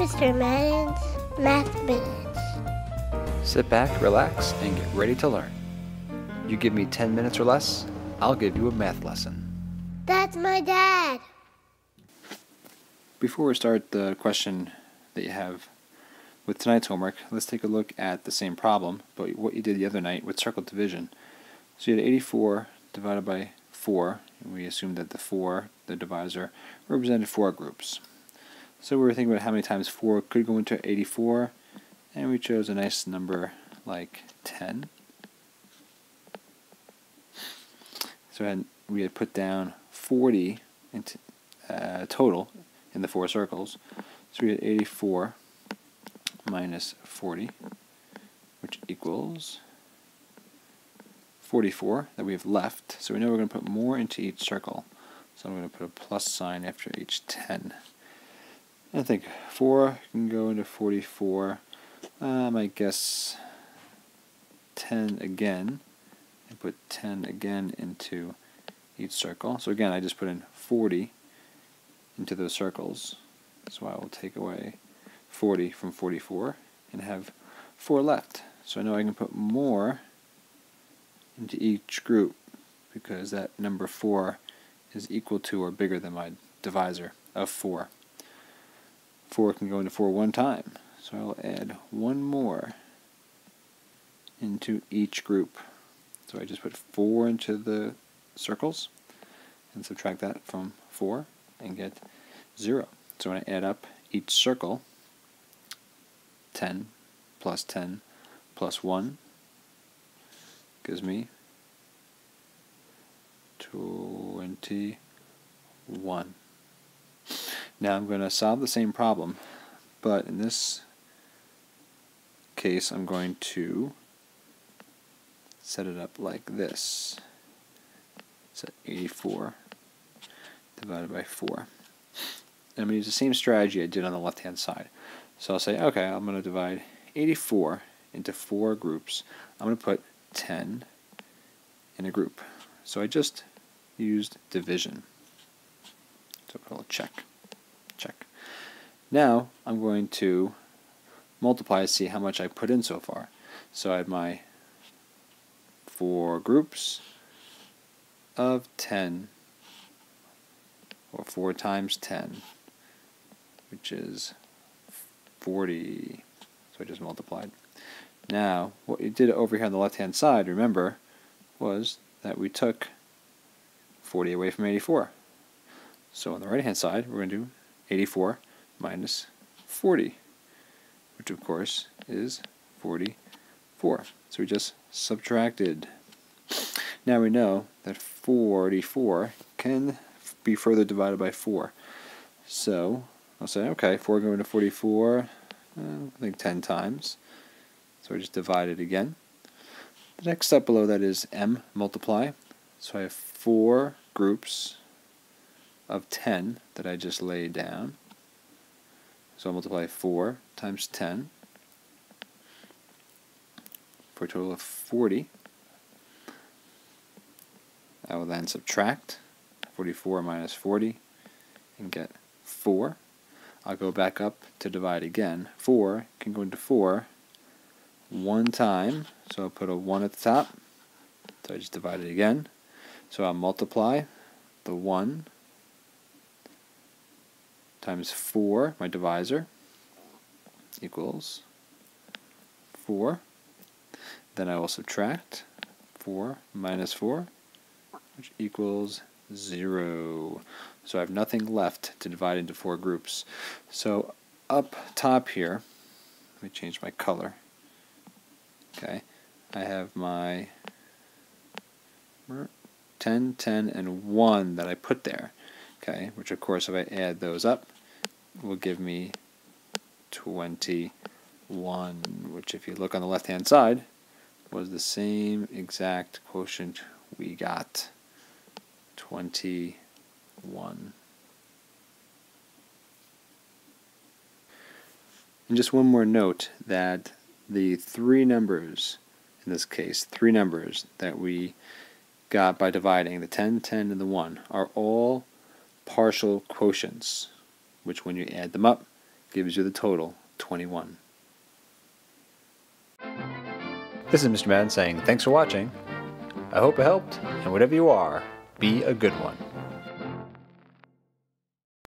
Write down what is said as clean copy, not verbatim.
Mr. Madden's Math Minutes. Sit back, relax, and get ready to learn. You give me 10 minutes or less, I'll give you a math lesson. That's my dad. Before we start the question that you have with tonight's homework, let's take a look at the same problem, but what you did the other night with circle division. So you had 84 divided by 4, and we assumed that the 4, the divisor, represented 4 groups. So we were thinking about how many times 4 could go into 84, and we chose a nice number like 10. So we had put down 40 into, total in the 4 circles. So we had 84 minus 40, which equals 44 that we have left. So we know we're going to put more into each circle. So I'm going to put a plus sign after each 10. I think 4 can go into 44. I guess 10 again, and put 10 again into each circle. So again, I just put in 40 into those circles. So I will take away 40 from 44 and have 4 left. So I know I can put more into each group because that number 4 is equal to or bigger than my divisor of 4. 4 can go into 4 one time, so I will add 1 more into each group. So I just put 4 into the circles and subtract that from 4 and get 0. So when I add up each circle, 10 plus 1 gives me 21. Now I'm going to solve the same problem, but in this case I'm going to set it up like this. Set 84 divided by 4. And I'm going to use the same strategy I did on the left hand side. So I'll say, okay, I'm going to divide 84 into 4 groups. I'm going to put 10 in a group. So I just used division. So put a little check. Check. Now I'm going to multiply to see how much I put in so far. So I have my 4 groups of 10, or 4 times 10, which is 40. So I just multiplied. Now, what we did over here on the left-hand side, remember, was that we took 40 away from 84. So on the right-hand side, we're going to do 84 minus 40, which of course is 44. So we just subtracted. Now we know that 44 can be further divided by 4. So I'll say, okay, 4 going to 44, I think 10 times. So I just divide it again. The next step below that is m multiply. So I have 4 groups of 10 that I just laid down. So I'll multiply 4 times 10 for a total of 40. I will then subtract 44 minus 40 and get 4. I'll go back up to divide again. 4 can go into 4 one time, so I'll put a 1 at the top. So I just divide it again. So I'll multiply the 1 times 4, my divisor, equals 4. Then I will subtract 4 minus 4, which equals 0. So I have nothing left to divide into 4 groups. So up top here, let me change my color. Okay, I have my 10, 10, and 1 that I put there. Okay, which of course if I add those up will give me 21, which if you look on the left hand side was the same exact quotient we got, 21. And just one more note that the 3 numbers, in this case 3 numbers that we got by dividing, the 10, 10, and the 1, are all partial quotients, which when you add them up gives you the total 21. This is Mr. Madden saying thanks for watching. I hope it helped, and whatever you are, be a good one.